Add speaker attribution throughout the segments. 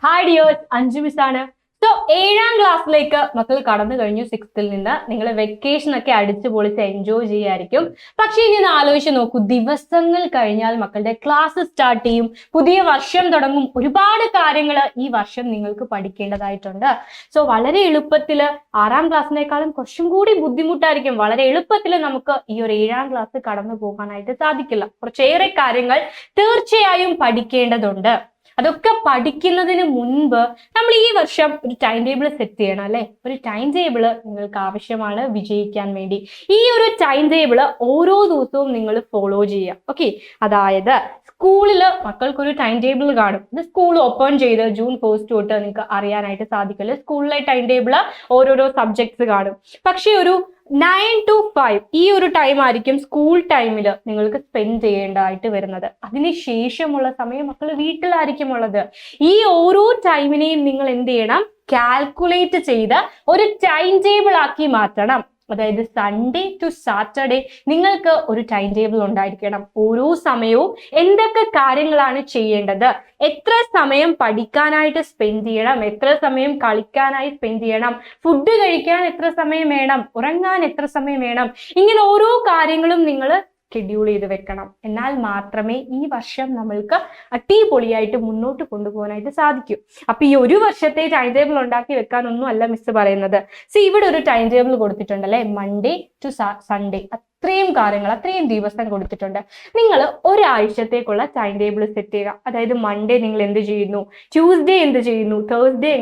Speaker 1: Hi dears, Anju miss ആണ്. So 7ാം ക്ലാസ്സിലേക്ക് മക്കൾ കടന്നു കഴിഞ്ഞു. 6th നിന്ന് നിങ്ങൾ വെക്കേഷൻ ഒക്കെ അടിച്ചു പൊളിച്ച് എൻജോയ് ചെയ്യായിരിക്കും. പക്ഷെ ഇനി ഒന്ന് ആലോചിച്ച് നോക്കൂ, ദിവസങ്ങൾ കഴിഞ്ഞാൽ മക്കളുടെ ക്ലാസ് സ്റ്റാർട്ട് ചെയ്യും, പുതിയ വർഷം തുടങ്ങും. ഒരുപാട് കാര്യങ്ങൾ ഈ വർഷം നിങ്ങൾക്ക് പഠിക്കേണ്ടതായിട്ടുണ്ട്. സോ വളരെ എളുപ്പത്തിൽ 6ാം ക്ലാസ്സിനേക്കാളും കുറച്ചും കൂടി ബുദ്ധിമുട്ടായിരിക്കും. വളരെ എളുപ്പത്തിൽ നമുക്ക് ഈ ഒരു 7ാം ക്ലാസ് കടന്നു പോകാനായിട്ട് സാധിക്കില്ല. കുറച്ചേറെ കാര്യങ്ങൾ തീർച്ചയായും പഠിക്കേണ്ടതുണ്ട്. അതൊക്കെ പഠിക്കുന്നതിന് മുൻപ് നമ്മൾ ഈ വർഷം ഒരു ടൈം ടേബിൾ സെറ്റ് ചെയ്യണം അല്ലെ. ഒരു ടൈം ടേബിൾ നിങ്ങൾക്ക് ആവശ്യമാണ് വിജയിക്കാൻ വേണ്ടി. ഈ ഒരു ടൈം ടേബിൾ ഓരോ ദിവസവും നിങ്ങൾ ഫോളോ ചെയ്യുക. ഓക്കെ, അതായത് സ്കൂളിൽ മക്കൾക്കൊരു ടൈം ടേബിൾ കാണും. ഇത് സ്കൂൾ ഓപ്പൺ ചെയ്ത് ജൂൺ 1 തൊട്ട് നിങ്ങൾക്ക് അറിയാനായിട്ട് സാധിക്കില്ല. സ്കൂളിലെ ടൈം ടേബിൾ ഓരോരോ സബ്ജക്ട്സ് കാണും. പക്ഷെ ഒരു 9 to 5 ഈ ഒരു ടൈം ആയിരിക്കും സ്കൂൾ ടൈമിൽ നിങ്ങൾക്ക് സ്പെൻഡ് ചെയ്യേണ്ടതായിട്ട് വരുന്നത്. അതിന് ശേഷമുള്ള സമയം മക്കൾ വീട്ടിലായിരിക്കും ഉള്ളത്. ഈ ഓരോ ടൈമിനെയും നിങ്ങൾ എന്ത് ചെയ്യണം? കാൽക്കുലേറ്റ് ചെയ്ത് ഒരു ടൈം ടേബിൾ ആക്കി മാറ്റണം. അതായത് സൺഡേ ടു സാറ്റർഡേ നിങ്ങൾക്ക് ഒരു ടൈം ടേബിൾ ഉണ്ടായിരിക്കണം. ഓരോ സമയവും എന്തൊക്കെ കാര്യങ്ങളാണ് ചെയ്യേണ്ടത്, എത്ര സമയം പഠിക്കാനായിട്ട് സ്പെൻഡ് ചെയ്യണം, എത്ര സമയം കളിക്കാനായി സ്പെൻഡ് ചെയ്യണം, ഫുഡ് കഴിക്കാൻ എത്ര സമയം വേണം, ഉറങ്ങാൻ എത്ര സമയം വേണം, ഇങ്ങനെ ഓരോ കാര്യങ്ങളും നിങ്ങൾ ഷെഡ്യൂൾ ചെയ്ത് വെക്കണം. എന്നാൽ മാത്രമേ ഈ വർഷം നമ്മൾക്ക് അടിപൊളിയായിട്ട് മുന്നോട്ട് കൊണ്ടുപോകാനായിട്ട് സാധിക്കൂ. അപ്പൊ ഈ ഒരു വർഷത്തെ ടൈം ടേബിൾ ഉണ്ടാക്കി വെക്കാനൊന്നും അല്ല മിസ് പറയുന്നത്. സോ ഇവിടെ ഒരു ടൈം ടേബിൾ കൊടുത്തിട്ടുണ്ടല്ലേ, മൺഡേ ടു സൺഡേ. അത്രയും കാര്യങ്ങൾ, അത്രയും ദിവസം കൊടുത്തിട്ടുണ്ട്. നിങ്ങൾ ഒരാഴ്ചത്തേക്കുള്ള ടൈം ടേബിൾ സെറ്റ് ചെയ്യുക. അതായത് മൺഡേ നിങ്ങൾ എന്ത് ചെയ്യുന്നു, ട്യൂസ്ഡേ എന്ത് ചെയ്യുന്നു, തേഴ്സ്ഡേ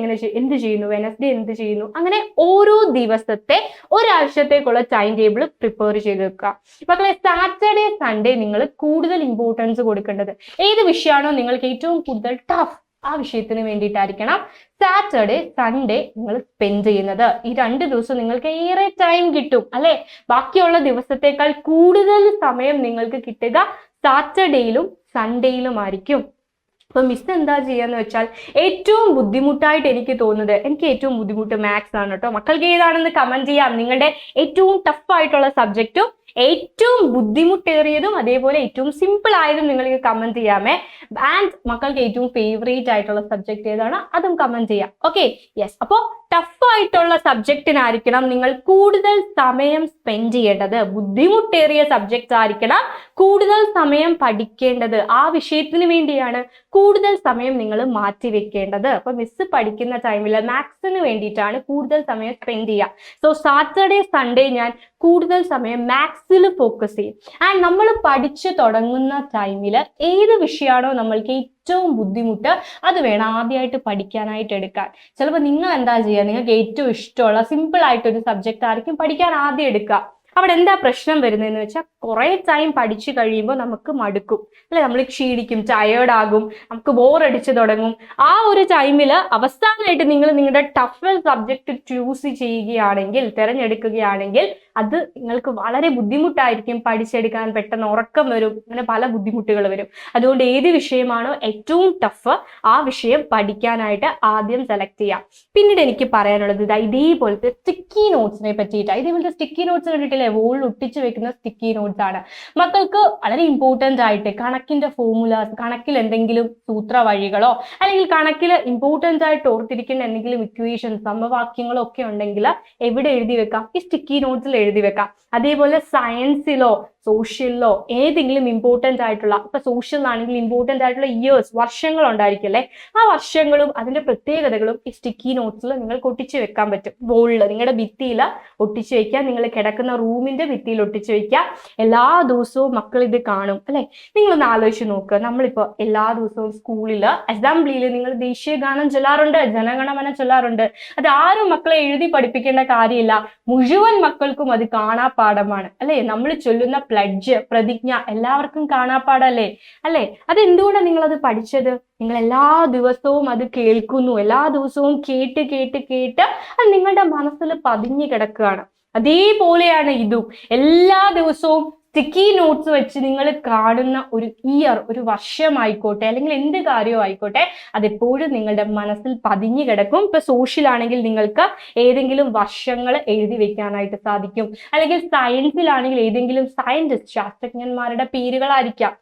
Speaker 1: എന്ത് ചെയ്യുന്നു, വെനസ്ഡേ എന്ത് ചെയ്യുന്നു, അങ്ങനെ ഓരോ ദിവസത്തെ ഒരാഴ്ചത്തേക്കുള്ള ടൈം ടേബിൾ പ്രിപ്പയർ ചെയ്ത് വെക്കുക. മക്കളെ, സാറ്റർഡേ സൺഡേ നിങ്ങൾ കൂടുതൽ ഇമ്പോർട്ടൻസ് കൊടുക്കേണ്ടത് ഏത് വിഷയമാണോ നിങ്ങൾക്ക് ഏറ്റവും കൂടുതൽ ടഫ്, ആ വിഷയത്തിന് വേണ്ടിയിട്ടായിരിക്കണം സാറ്റർഡേ സൺഡേ നിങ്ങൾ സ്പെൻഡ് ചെയ്യുന്നത്. ഈ 2 ദിവസം നിങ്ങൾക്ക് ഏറെ ടൈം കിട്ടും അല്ലെ. ബാക്കിയുള്ള ദിവസത്തേക്കാൾ കൂടുതൽ സമയം നിങ്ങൾക്ക് കിട്ടുക സാറ്റർഡേയിലും സൺഡേയിലും ആയിരിക്കും. അപ്പൊ മിസ് എന്താ ചെയ്യാന്ന് വെച്ചാൽ, ഏറ്റവും ബുദ്ധിമുട്ടായിട്ട് എനിക്ക് തോന്നുന്നത്, എനിക്ക് ഏറ്റവും ബുദ്ധിമുട്ട് മാത്സ് ആണ് കേട്ടോ. മക്കൾക്ക് ഏതാണെന്ന് കമന്റ് ചെയ്യാം. നിങ്ങളുടെ ഏറ്റവും ടഫ് ആയിട്ടുള്ള സബ്ജക്റ്റും ഏറ്റവും ബുദ്ധിമുട്ടേറിയതും അതേപോലെ ഏറ്റവും സിമ്പിൾ ആയതും നിങ്ങൾക്ക് കമന്റ് ചെയ്യാമേ. ആൻഡ് മക്കൾക്ക് ഏറ്റവും ഫേവറേറ്റ് ആയിട്ടുള്ള സബ്ജക്ട് ഏതാണ്, അതും കമന്റ് ചെയ്യാം. Okay, yes. അപ്പോൾ ടഫ് ആയിട്ടുള്ള സബ്ജക്റ്റിനായിരിക്കണം നിങ്ങൾ കൂടുതൽ സമയം സ്പെൻഡ് ചെയ്യേണ്ടത്. ബുദ്ധിമുട്ടേറിയ സബ്ജക്റ്റ് ആയിരിക്കണം കൂടുതൽ സമയം പഠിക്കേണ്ടത്. ആ വിഷയത്തിന് വേണ്ടിയാണ് കൂടുതൽ സമയം നിങ്ങൾ മാറ്റി വെക്കേണ്ടത്. അപ്പൊ മിസ് പഠിക്കുന്ന ടൈമിൽ മാത്സിന് വേണ്ടിയിട്ടാണ് കൂടുതൽ സമയം സ്പെൻഡ് ചെയ്യുക. സോ സാറ്റർഡേ സൺഡേ ഞാൻ കൂടുതൽ സമയം മാത്സിൽ ഫോക്കസ് ചെയ്യും. ആൻഡ് നമ്മൾ പഠിച്ചു തുടങ്ങുന്ന ടൈമിൽ ഏത് വിഷയമാണോ നമ്മൾക്ക് ഏറ്റവും ബുദ്ധിമുട്ട്, അത് വേണം ആദ്യമായിട്ട് പഠിക്കാനായിട്ട് എടുക്കാൻ. ചിലപ്പോൾ നിങ്ങൾ എന്താ ചെയ്യുക, നിങ്ങൾക്ക് ഏറ്റവും ഇഷ്ടമുള്ള സിമ്പിൾ ആയിട്ടൊരു സബ്ജക്റ്റ് ആയിരിക്കും പഠിക്കാൻ ആദ്യം എടുക്കുക. അവിടെ എന്താ പ്രശ്നം വരുന്നതെന്ന് വെച്ചാൽ, കുറെ ടൈം പഠിച്ചു കഴിയുമ്പോൾ നമുക്ക് മടുക്കും അല്ലെ, നമ്മൾ ക്ഷീണിക്കും, ടയേർഡ് ആകും, നമുക്ക് ബോറടിച്ച് തുടങ്ങും. ആ ഒരു ടൈമിൽ അവസാനമായിട്ട് നിങ്ങൾ നിങ്ങളുടെ ടഫ് സബ്ജക്ട് ചൂസ് ചെയ്യുകയാണെങ്കിൽ, തിരഞ്ഞെടുക്കുകയാണെങ്കിൽ അത് നിങ്ങൾക്ക് വളരെ ബുദ്ധിമുട്ടായിരിക്കും പഠിച്ചെടുക്കാൻ. പെട്ടെന്ന് ഉറക്കം വരും, അങ്ങനെ പല ബുദ്ധിമുട്ടുകൾ വരും. അതുകൊണ്ട് ഏത് വിഷയമാണോ ഏറ്റവും ടഫ്, ആ വിഷയം പഠിക്കാനായിട്ട് ആദ്യം സെലക്ട് ചെയ്യാം. പിന്നീട് എനിക്ക് പറയാനുള്ളത് ഇതേപോലത്തെ സ്റ്റിക്കി നോട്ട്സിനെ പറ്റിയിട്ടാണ്. ഇതേപോലത്തെ സ്റ്റിക്കി നോട്ട്സ് കണ്ടിട്ടില്ലേ, വോളിൽ ഒട്ടിച്ച് വെക്കുന്ന സ്റ്റിക്കി നോട്ട്സ് ആണ്. മക്കൾക്ക് വളരെ ഇമ്പോർട്ടൻ്റ് ആയിട്ട് കണക്കിന്റെ ഫോർമുലാസ്, കണക്കിൽ എന്തെങ്കിലും സൂത്ര വഴികളോ അല്ലെങ്കിൽ കണക്കിൽ ഇമ്പോർട്ടൻ്റ് ആയിട്ട് ഓർത്തിരിക്കുന്ന എന്തെങ്കിലും ഇക്വേഷൻസ്, സമവാക്യങ്ങളോ ഒക്കെ ഉണ്ടെങ്കിൽ എവിടെ എഴുതി വെക്കാം? ഈ സ്റ്റിക്കി നോട്ട്സിൽ എഴുതി വെക്കാം. അതേപോലെ സയൻസിലോ സോഷ്യലിലോ ഏതെങ്കിലും ഇമ്പോർട്ടൻ്റ് ആയിട്ടുള്ള, ഇപ്പൊ സോഷ്യലിനാണെങ്കിൽ ഇമ്പോർട്ടൻ്റ് ആയിട്ടുള്ള ഇയേഴ്സ്, വർഷങ്ങൾ ഉണ്ടായിരിക്കും അല്ലെ, ആ വർഷങ്ങളും അതിന്റെ പ്രത്യേകതകളും ഈ സ്റ്റിക്കി നോട്ട്സിൽ നിങ്ങൾക്ക് ഒട്ടിച്ച് വെക്കാൻ പറ്റും. വോളിൽ നിങ്ങളുടെ ഭിത്തിയിൽ ഒട്ടിച്ച് വെക്കുക, നിങ്ങൾ കിടക്കുന്ന റൂമിന്റെ ഭിത്തിയിൽ ഒട്ടിച്ച് വെക്കുക. എല്ലാ ദിവസവും മക്കൾ ഇത് കാണും അല്ലെ. നിങ്ങളൊന്ന് ആലോചിച്ച് നോക്കുക, നമ്മളിപ്പോ എല്ലാ ദിവസവും സ്കൂളിൽ അസംബ്ലിയിൽ നിങ്ങൾ ദേശീയ ഗാനം ചൊല്ലാറുണ്ട്, ജനഗണമന ചൊല്ലാറുണ്ട്. അത് ആരും മക്കളെ എഴുതി പഠിപ്പിക്കേണ്ട കാര്യമില്ല, മുഴുവൻ മക്കൾക്കും അത് കാണാപ്പാഠമാണ് അല്ലെ. നമ്മൾ ചൊല്ലുന്ന പ്ലഡ്ജ്, പ്രതിജ്ഞ എല്ലാവർക്കും കാണാപ്പാടല്ലേ അല്ലെ. അതെന്തുകൊണ്ടാണ് നിങ്ങൾ അത് പഠിച്ചത്? നിങ്ങൾ എല്ലാ ദിവസവും അത് കേൾക്കുന്നു, എല്ലാ ദിവസവും കേട്ട് കേട്ട് കേട്ട് അത് നിങ്ങളുടെ മനസ്സിൽ പതിഞ്ഞു കിടക്കുകയാണ്. അതേപോലെയാണ് ഇതും. എല്ലാ ദിവസവും സ്റ്റിക്കി നോട്ട്സ് വെച്ച് നിങ്ങൾ കാണുന്ന ഒരു ഇയർ, ഒരു വർഷമായിക്കോട്ടെ അല്ലെങ്കിൽ എന്ത് കാര്യവും ആയിക്കോട്ടെ, അതെപ്പോഴും നിങ്ങളുടെ മനസ്സിൽ പതിഞ്ഞു കിടക്കും. ഇപ്പൊ സോഷ്യൽ ആണെങ്കിൽ നിങ്ങൾക്ക് ഏതെങ്കിലും വർഷങ്ങൾ എഴുതി വെക്കാനായിട്ട് സാധിക്കും. അല്ലെങ്കിൽ സയൻസിലാണെങ്കിൽ ഏതെങ്കിലും സയന്റിസ്റ്റ്, ശാസ്ത്രജ്ഞന്മാരുടെ പേരുകളായിരിക്കാം,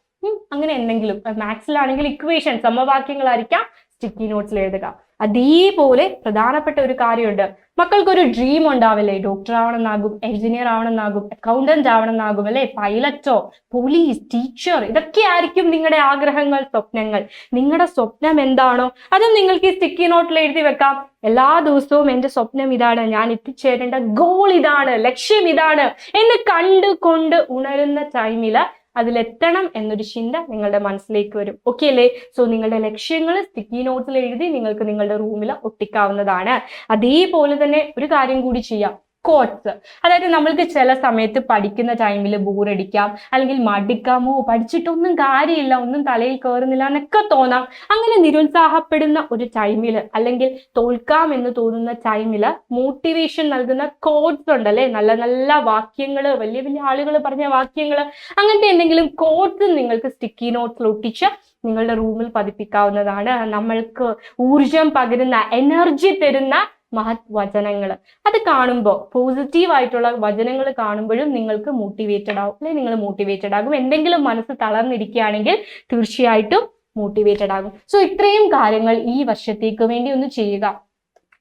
Speaker 1: അങ്ങനെ എന്തെങ്കിലും. മാത്സിലാണെങ്കിൽ ഇക്വേഷൻ, സമവാക്യങ്ങളായിരിക്കാം. സ്റ്റിക്കി നോട്ട്സിൽ എഴുതുക. അതേപോലെ പ്രധാനപ്പെട്ട ഒരു കാര്യമുണ്ട്, മക്കൾക്കൊരു ഡ്രീം ഉണ്ടാവില്ലേ, ഡോക്ടർ ആവണമെന്നാകും, എഞ്ചിനീയർ ആവണമെന്നാകും, അക്കൗണ്ടന്റ് ആവണമെന്നാകും, അല്ലെ പൈലറ്റോ പോലീസ് ടീച്ചർ, ഇതൊക്കെ ആയിരിക്കും നിങ്ങളുടെ ആഗ്രഹങ്ങൾ, സ്വപ്നങ്ങൾ. നിങ്ങളുടെ സ്വപ്നം എന്താണോ അതും നിങ്ങൾക്ക് ഈ സ്റ്റിക്കി നോട്ടിൽ എഴുതി വെക്കാം. എല്ലാ ദിവസവും എൻ്റെ സ്വപ്നം ഇതാണ്, ഞാൻ എത്തിച്ചേരേണ്ട ഗോൾ ഇതാണ്, ലക്ഷ്യം ഇതാണ് എന്ന് കണ്ടുകൊണ്ട് ഉണരുന്ന ടൈമില് അതിലെത്തണം എന്നൊരു ചിന്ത നിങ്ങളുടെ മനസ്സിലേക്ക് വരും. ഓക്കെ അല്ലേ? സോ നിങ്ങളുടെ ലക്ഷ്യങ്ങൾ സ്റ്റിക്കി നോട്ട്സിൽ എഴുതി നിങ്ങൾക്ക് നിങ്ങളുടെ റൂമിൽ ഒട്ടിക്കാവുന്നതാണ്. അതേപോലെ തന്നെ ഒരു കാര്യം കൂടി ചെയ്യാം, കോട്സ്. അതായത് നമ്മൾക്ക് ചില സമയത്ത് പഠിക്കുന്ന ടൈമിൽ ബോറടിക്കാം, അല്ലെങ്കിൽ മടുക്കാമോ, പഠിച്ചിട്ടൊന്നും കാര്യമില്ല, ഒന്നും തലയിൽ കയറുന്നില്ല എന്നൊക്കെ തോന്നാം. അങ്ങനെ നിരുത്സാഹപ്പെടുന്ന ഒരു ടൈമിൽ, അല്ലെങ്കിൽ തോൽക്കാം എന്ന് തോന്നുന്ന ടൈമിൽ മോട്ടിവേഷൻ നൽകുന്ന കോട്സ് ഉണ്ടല്ലേ, നല്ല നല്ല വാക്യങ്ങൾ, വലിയ വലിയ ആളുകൾ പറഞ്ഞ വാക്യങ്ങൾ, അങ്ങനത്തെ എന്തെങ്കിലും കോട്സ് നിങ്ങൾക്ക് സ്റ്റിക്കി നോട്ട്സിൽ ഒട്ടിച്ച് നിങ്ങളുടെ റൂമിൽ പതിപ്പിക്കാവുന്നതാണ്. നമ്മൾക്ക് ഊർജം പകരുന്ന, എനർജി തരുന്ന മഹത് വചനങ്ങൾ. അത് കാണുമ്പോൾ, പോസിറ്റീവ് ആയിട്ടുള്ള വചനങ്ങൾ കാണുമ്പോഴും നിങ്ങൾക്ക് മോട്ടിവേറ്റഡ് ആവും, അല്ലെ? നിങ്ങൾ മോട്ടിവേറ്റഡ് ആകും. എന്തെങ്കിലും മനസ്സ് തളർന്നിരിക്കുകയാണെങ്കിൽ തീർച്ചയായിട്ടും മോട്ടിവേറ്റഡ് ആകും. സോ ഇത്രയും കാര്യങ്ങൾ ഈ വർഷത്തേക്ക് വേണ്ടി ഒന്ന് ചെയ്യുക.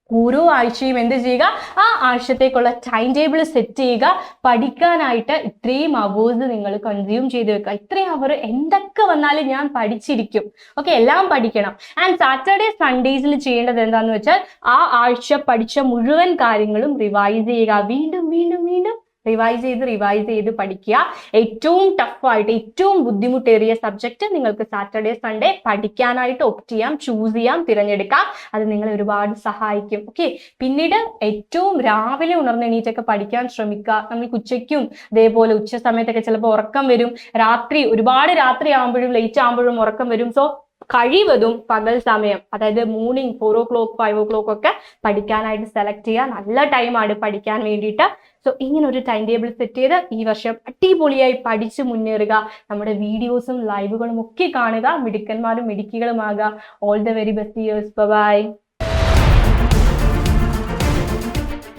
Speaker 1: ഓരോ ആഴ്ചയും എന്ത് ചെയ്യുക, ആ ആഴ്ചത്തേക്കുള്ള ടൈം ടേബിൾ സെറ്റ് ചെയ്യുക. പഠിക്കാനായിട്ട് ഇത്രയും അവേഴ്സ് നിങ്ങൾ കൺസ്യൂം ചെയ്ത് വെക്കുക. ഇത്രയും അവർ എന്തൊക്കെ വന്നാലും ഞാൻ പഠിച്ചിരിക്കും. ഓക്കെ, എല്ലാം പഠിക്കണം. ആൻഡ് സാറ്റർഡേ സൺഡേസിൽ ചെയ്യേണ്ടത് എന്താന്ന് വെച്ചാൽ ആ ആഴ്ച പഠിച്ച മുഴുവൻ കാര്യങ്ങളും റിവൈസ് ചെയ്യുക. വീണ്ടും വീണ്ടും വീണ്ടും റിവൈസ് ചെയ്ത് പഠിക്കുക. ഏറ്റവും ടഫായിട്ട്, ഏറ്റവും ബുദ്ധിമുട്ടേറിയ സബ്ജക്റ്റ് നിങ്ങൾക്ക് സാറ്റർഡേ സൺഡേ പഠിക്കാനായിട്ട് ഓപ്റ്റ് ചെയ്യാം, ചൂസ് ചെയ്യാം, തിരഞ്ഞെടുക്കാം. അത് നിങ്ങളെ ഒരുപാട് സഹായിക്കും. ഓക്കെ, പിന്നീട് ഏറ്റവും രാവിലെ ഉണർന്ന് എണീറ്റൊക്കെ പഠിക്കാൻ ശ്രമിക്കുക. നമുക്ക് ഉച്ചയ്ക്കും ഇതേപോലെ ഉച്ച സമയത്തൊക്കെ ചിലപ്പോൾ ഉറക്കം വരും, ഒരുപാട് രാത്രി ആകുമ്പോഴും ലേറ്റ് ആകുമ്പോഴും ഉറക്കം വരും. സോ കഴിവതും പകൽ സമയം, അതായത് മോർണിംഗ് 4 o'clock 5 o'clock ഒക്കെ പഠിക്കാനായിട്ട് സെലക്ട് ചെയ്യുക. നല്ല ടൈമാണ് പഠിക്കാൻ വേണ്ടിയിട്ട്. സോ ഇങ്ങനെ ഒരു ടൈം ടേബിൾ സെറ്റ് ചെയ്ത് ഈ വർഷം അടിപൊളിയായി പഠിച്ച് മുന്നേറുക. നമ്മുടെ വീഡിയോസും ലൈവുകളും ഒക്കെ കാണുക. മിടുക്കന്മാരും മിടുക്കികളുമാകുക. All the very best years. By.